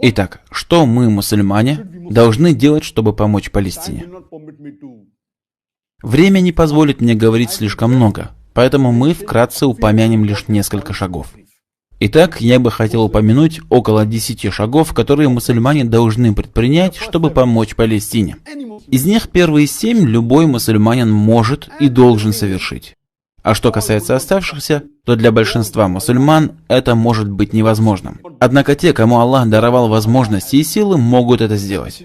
Итак, что мы, мусульмане, должны делать, чтобы помочь Палестине? Время не позволит мне говорить слишком много, поэтому мы вкратце упомянем лишь несколько шагов. Итак, я бы хотел упомянуть около 10 шагов, которые мусульмане должны предпринять, чтобы помочь Палестине. Из них первые 7 любой мусульманин может и должен совершить. А что касается оставшихся, то для большинства мусульман это может быть невозможным. Однако те, кому Аллах даровал возможности и силы, могут это сделать.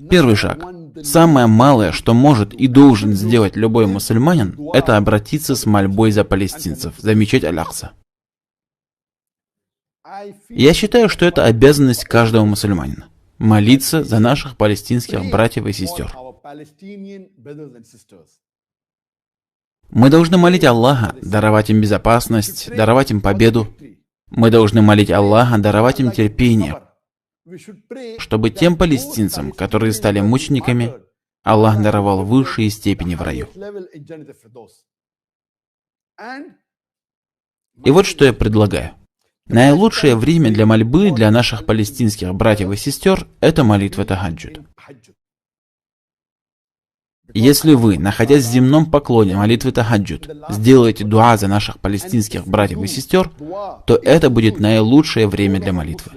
Первый шаг. Самое малое, что может и должен сделать любой мусульманин, это обратиться с мольбой за палестинцев, за мечеть Аль-Акса. Я считаю, что это обязанность каждого мусульманина – молиться за наших палестинских братьев и сестер. Мы должны молить Аллаха, даровать им безопасность, даровать им победу. Мы должны молить Аллаха, даровать им терпение, чтобы тем палестинцам, которые стали мучениками, Аллах даровал высшие степени в раю. И вот что я предлагаю. Наилучшее время для мольбы для наших палестинских братьев и сестер – это молитва тахаджуд. Если вы, находясь в земном поклоне молитвы тахаджуд, сделаете дуа за наших палестинских братьев и сестер, то это будет наилучшее время для молитвы.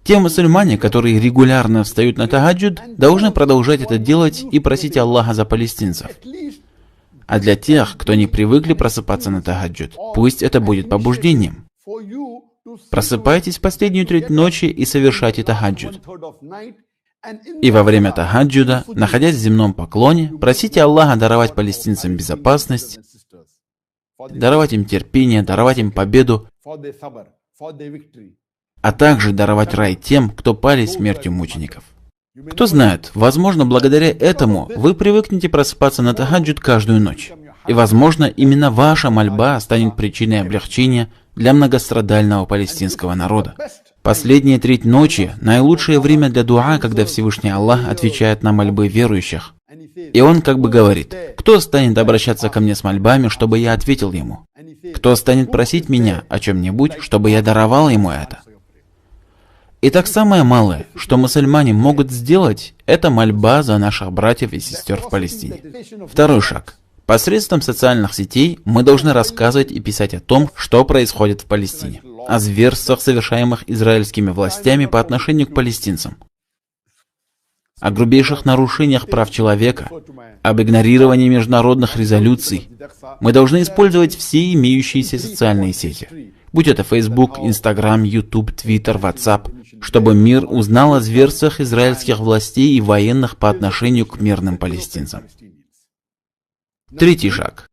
Те мусульмане, которые регулярно встают на тахаджуд, должны продолжать это делать и просить Аллаха за палестинцев. А для тех, кто не привыкли просыпаться на тахаджуд, пусть это будет побуждением. Просыпайтесь в последнюю треть ночи и совершайте тахаджуд. И во время тахаджуда, находясь в земном поклоне, просите Аллаха даровать палестинцам безопасность, даровать им терпение, даровать им победу, а также даровать рай тем, кто пали смертью мучеников. Кто знает, возможно, благодаря этому вы привыкнете просыпаться на тахаджуд каждую ночь. И, возможно, именно ваша мольба станет причиной облегчения для многострадального палестинского народа. Последняя треть ночи – наилучшее время для дуа, когда Всевышний Аллах отвечает на мольбы верующих. И Он как бы говорит: кто станет обращаться ко мне с мольбами, чтобы я ответил ему? Кто станет просить меня о чем-нибудь, чтобы я даровал ему это? Итак, самое малое, что мусульмане могут сделать, это мольба за наших братьев и сестер в Палестине. Второй шаг. Посредством социальных сетей мы должны рассказывать и писать о том, что происходит в Палестине, о зверствах, совершаемых израильскими властями по отношению к палестинцам, о грубейших нарушениях прав человека, об игнорировании международных резолюций. Мы должны использовать все имеющиеся социальные сети, будь это Facebook, Instagram, YouTube, Twitter, WhatsApp, чтобы мир узнал о зверствах израильских властей и военных по отношению к мирным палестинцам. Третий шаг.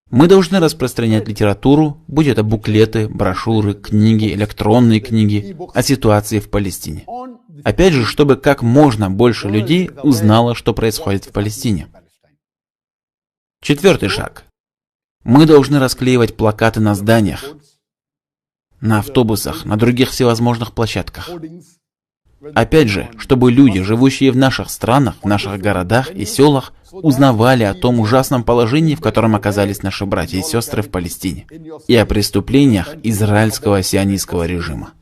Мы должны распространять литературу, будь это буклеты, брошюры, книги, электронные книги, о ситуации в Палестине. Опять же, чтобы как можно больше людей узнало, что происходит в Палестине. Четвертый шаг. Мы должны расклеивать плакаты на зданиях, на автобусах, на других всевозможных площадках. Опять же, чтобы люди, живущие в наших странах, в наших городах и селах, узнавали о том ужасном положении, в котором оказались наши братья и сестры в Палестине, и о преступлениях израильского сионистского режима.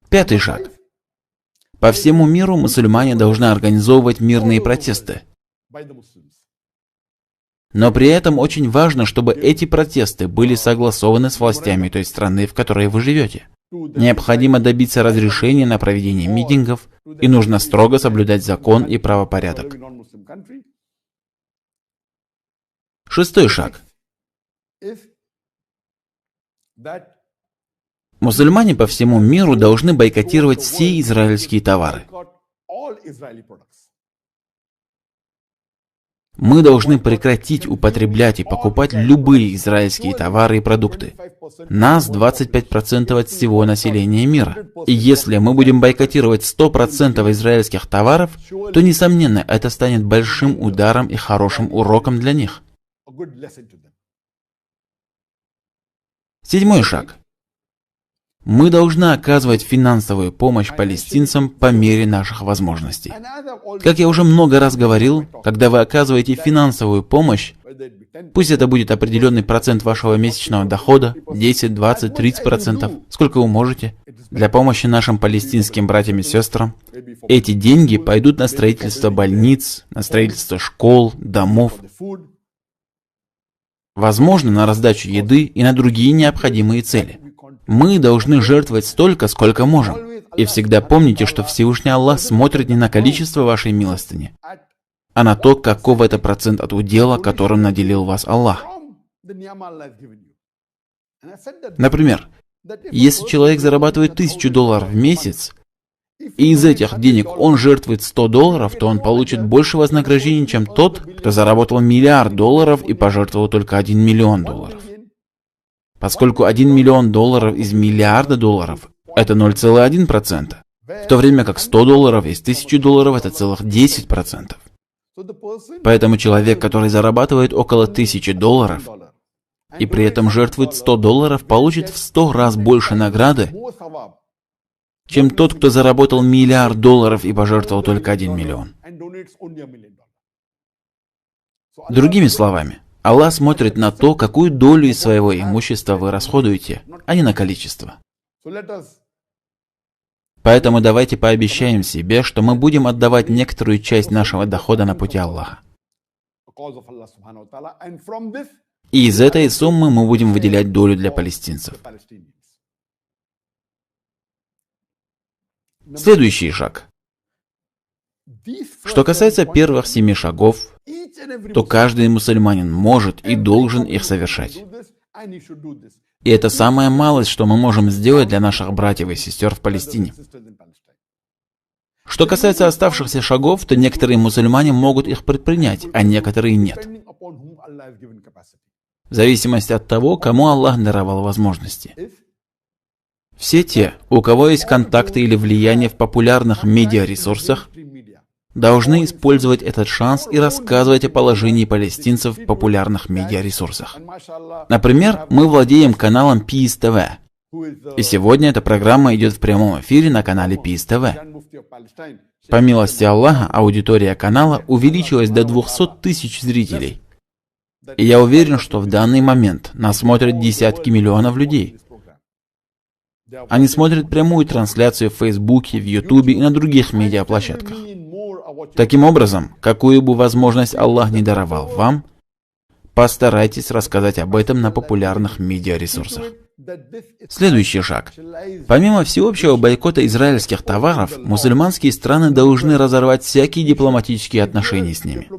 Пятый шаг. По всему миру мусульмане должны организовывать мирные протесты. Но при этом очень важно, чтобы эти протесты были согласованы с властями той страны, в которой вы живете. Необходимо добиться разрешения на проведение митингов, и нужно строго соблюдать закон и правопорядок. Шестой шаг. Мусульмане по всему миру должны бойкотировать все израильские товары. Мы должны прекратить употреблять и покупать любые израильские товары и продукты. Нас 25% от всего населения мира. И если мы будем бойкотировать 100% израильских товаров, то, несомненно, это станет большим ударом и хорошим уроком для них. Седьмой шаг. Мы должны оказывать финансовую помощь палестинцам по мере наших возможностей. Как я уже много раз говорил, когда вы оказываете финансовую помощь, Пусть это будет определенный процент вашего месячного дохода, 10, 20, 30%, сколько вы можете, для помощи нашим палестинским братьям и сестрам. Эти деньги пойдут на строительство больниц, на строительство школ, домов, возможно, на раздачу еды и на другие необходимые цели. Мы должны жертвовать столько, сколько можем. И всегда помните, что Всевышний Аллах смотрит не на количество вашей милостыни, а на то, каков это процент от удела, которым наделил вас Аллах. Например, если человек зарабатывает $1000 в месяц, и из этих денег он жертвует $100, то он получит больше вознаграждения, чем тот, кто заработал $1 миллиард и пожертвовал только $1 миллион. Поскольку $1 миллион из $1 миллиарда это 0,1%, в то время как $100 из $1000 это целых 10%. Поэтому человек, который зарабатывает около $1000 и при этом жертвует $100, получит в 100 раз больше награды, чем тот, кто заработал $1 миллиард и пожертвовал только $1 миллион. Другими словами, Аллах смотрит на то, какую долю из своего имущества вы расходуете, а не на количество. Поэтому давайте пообещаем себе, что мы будем отдавать некоторую часть нашего дохода на пути Аллаха. И из этой суммы мы будем выделять долю для палестинцев. Следующий шаг. Что касается первых 7 шагов, то каждый мусульманин может и должен их совершать. И это самая малость, что мы можем сделать для наших братьев и сестер в Палестине. Что касается оставшихся шагов, то некоторые мусульмане могут их предпринять, а некоторые нет. В зависимости от того, кому Аллах даровал возможности. Все те, у кого есть контакты или влияние в популярных медиаресурсах, должны использовать этот шанс и рассказывать о положении палестинцев в популярных медиаресурсах. Например, мы владеем каналом Peace TV. И сегодня эта программа идет в прямом эфире на канале Peace TV. По милости Аллаха, аудитория канала увеличилась до 200 тысяч зрителей. И я уверен, что в данный момент нас смотрят десятки миллионов людей. Они смотрят прямую трансляцию в Фейсбуке, в Ютубе и на других медиаплощадках. Таким образом, какую бы возможность Аллах не даровал вам, постарайтесь рассказать об этом на популярных медиаресурсах. Следующий шаг. Помимо всеобщего бойкота израильских товаров, мусульманские страны должны разорвать всякие дипломатические отношения с ними.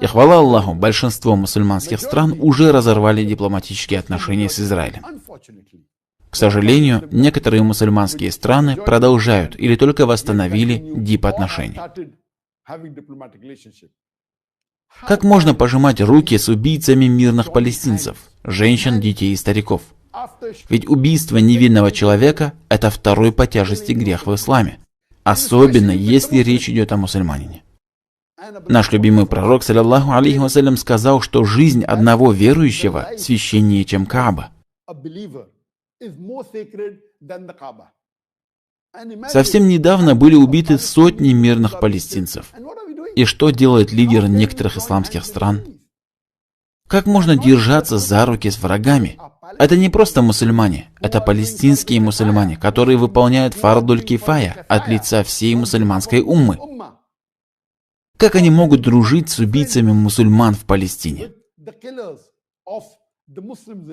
И хвала Аллаху, большинство мусульманских стран уже разорвали дипломатические отношения с Израилем. К сожалению, некоторые мусульманские страны продолжают или только восстановили дип-отношения. Как можно пожимать руки с убийцами мирных палестинцев, женщин, детей и стариков? Ведь убийство невинного человека – это второй по тяжести грех в исламе, особенно если речь идет о мусульманине. Наш любимый пророк, саллаллаху алейхи вассалям, сказал, что жизнь одного верующего священнее, чем Кааба. Совсем недавно были убиты сотни мирных палестинцев. И что делает лидер некоторых исламских стран? Как можно держаться за руки с врагами? Это не просто мусульмане, это палестинские мусульмане, которые выполняют фардуль кифая от лица всей мусульманской уммы. Как они могут дружить с убийцами мусульман в Палестине?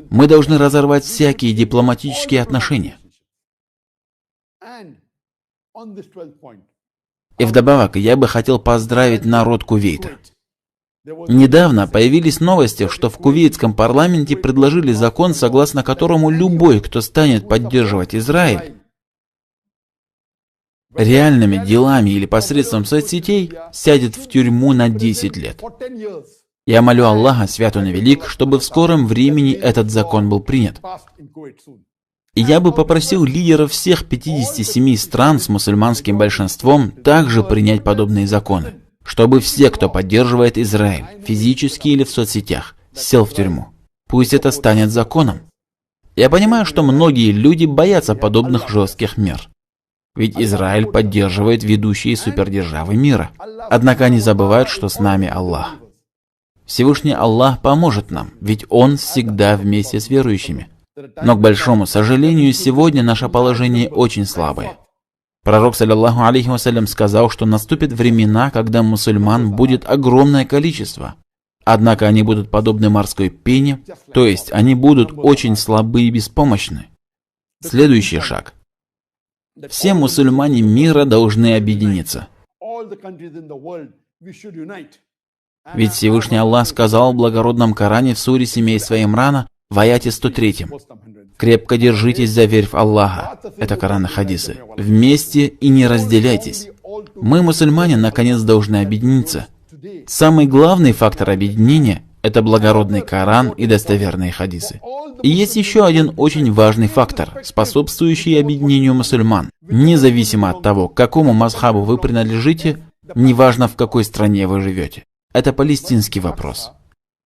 Мы должны разорвать всякие дипломатические отношения. И вдобавок, я бы хотел поздравить народ Кувейта. Недавно появились новости, что в кувейтском парламенте предложили закон, согласно которому любой, кто станет поддерживать Израиль, реальными делами или посредством соцсетей, сядет в тюрьму на 10 лет. Я молю Аллаха, свят он и велик, чтобы в скором времени этот закон был принят. И я бы попросил лидеров всех 57 стран с мусульманским большинством также принять подобные законы, чтобы все, кто поддерживает Израиль, физически или в соцсетях, сел в тюрьму. Пусть это станет законом. Я понимаю, что многие люди боятся подобных жестких мер. Ведь Израиль поддерживает ведущие супердержавы мира. Однако они забывают, что с нами Аллах. Всевышний Аллах поможет нам, ведь Он всегда вместе с верующими. Но, к большому сожалению, сегодня наше положение очень слабое. Пророк, саллаллаху алейхи вассалям, сказал, что наступят времена, когда мусульман будет огромное количество. Однако они будут подобны морской пене, то есть они будут очень слабы и беспомощны. Следующий шаг. Все мусульмане мира должны объединиться. Ведь Всевышний Аллах сказал в благородном Коране в суре семейства Имрана в аяте 103: «Крепко держитесь за верь в Аллаха». Это Коран и хадисы. «Вместе и не разделяйтесь». Мы, мусульмане, наконец должны объединиться. Самый главный фактор объединения – это благородный Коран и достоверные хадисы. И есть еще один очень важный фактор, способствующий объединению мусульман. Независимо от того, к какому мазхабу вы принадлежите, неважно в какой стране вы живете. Это палестинский вопрос.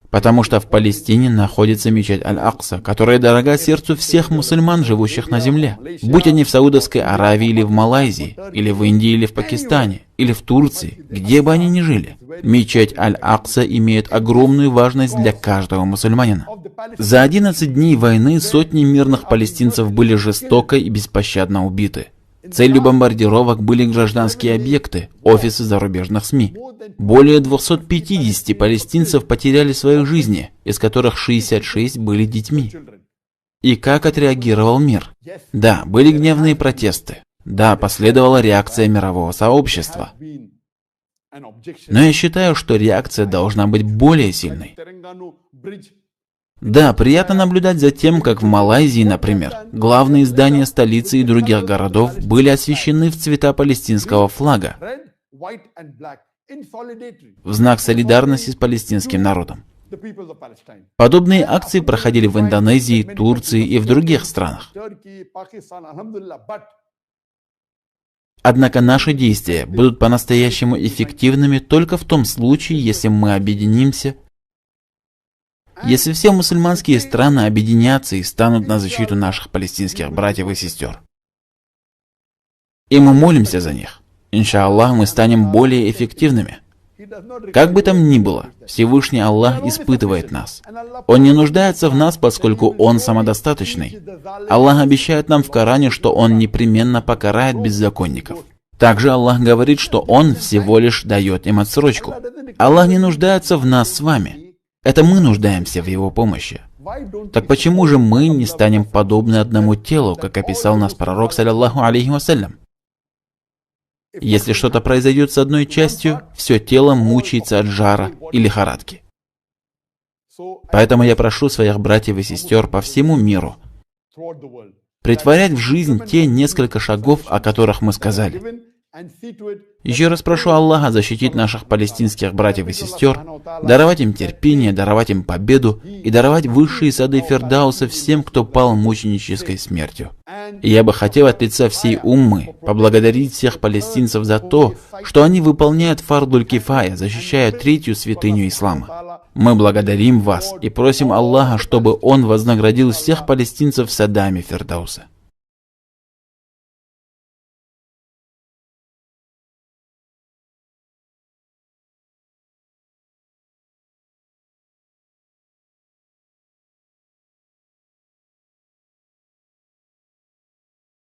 Потому что в Палестине находится мечеть Аль-Акса, которая дорога сердцу всех мусульман, живущих на земле. Будь они в Саудовской Аравии или в Малайзии, или в Индии или в Пакистане, или в Турции, где бы они ни жили. Мечеть Аль-Акса имеет огромную важность для каждого мусульманина. За 11 дней войны сотни мирных палестинцев были жестоко и беспощадно убиты. Целью бомбардировок были гражданские объекты, офисы зарубежных СМИ. Более 250 палестинцев потеряли свои жизни, из которых 66 были детьми. И как отреагировал мир? Да, были гневные протесты. Да, последовала реакция мирового сообщества. Но я считаю, что реакция должна быть более сильной. Да, приятно наблюдать за тем, как в Малайзии, например, главные здания столицы и других городов были освещены в цвета палестинского флага в знак солидарности с палестинским народом. Подобные акции проходили в Индонезии, Турции и в других странах. Однако наши действия будут по-настоящему эффективными только в том случае, если мы объединимся. Если все мусульманские страны объединятся и станут на защиту наших палестинских братьев и сестер. И мы молимся за них. Иншаллах, мы станем более эффективными. Как бы там ни было, Всевышний Аллах испытывает нас. Он не нуждается в нас, поскольку Он самодостаточный. Аллах обещает нам в Коране, что Он непременно покарает беззаконников. Также Аллах говорит, что Он всего лишь дает им отсрочку. Аллах не нуждается в нас с вами. Это мы нуждаемся в Его помощи. Так почему же мы не станем подобны одному телу, как описал нас пророк, саллаллаху алейхи вассалям? Если что-то произойдет с одной частью, все тело мучается от жара и лихорадки. Поэтому я прошу своих братьев и сестер по всему миру претворять в жизнь те несколько шагов, о которых мы сказали. Еще раз прошу Аллаха защитить наших палестинских братьев и сестер, даровать им терпение, даровать им победу и даровать высшие сады Фирдауса всем, кто пал мученической смертью. И я бы хотел от лица всей уммы поблагодарить всех палестинцев за то, что они выполняют фардуль кифая, защищая третью святыню ислама. Мы благодарим вас и просим Аллаха, чтобы Он вознаградил всех палестинцев садами Фирдауса.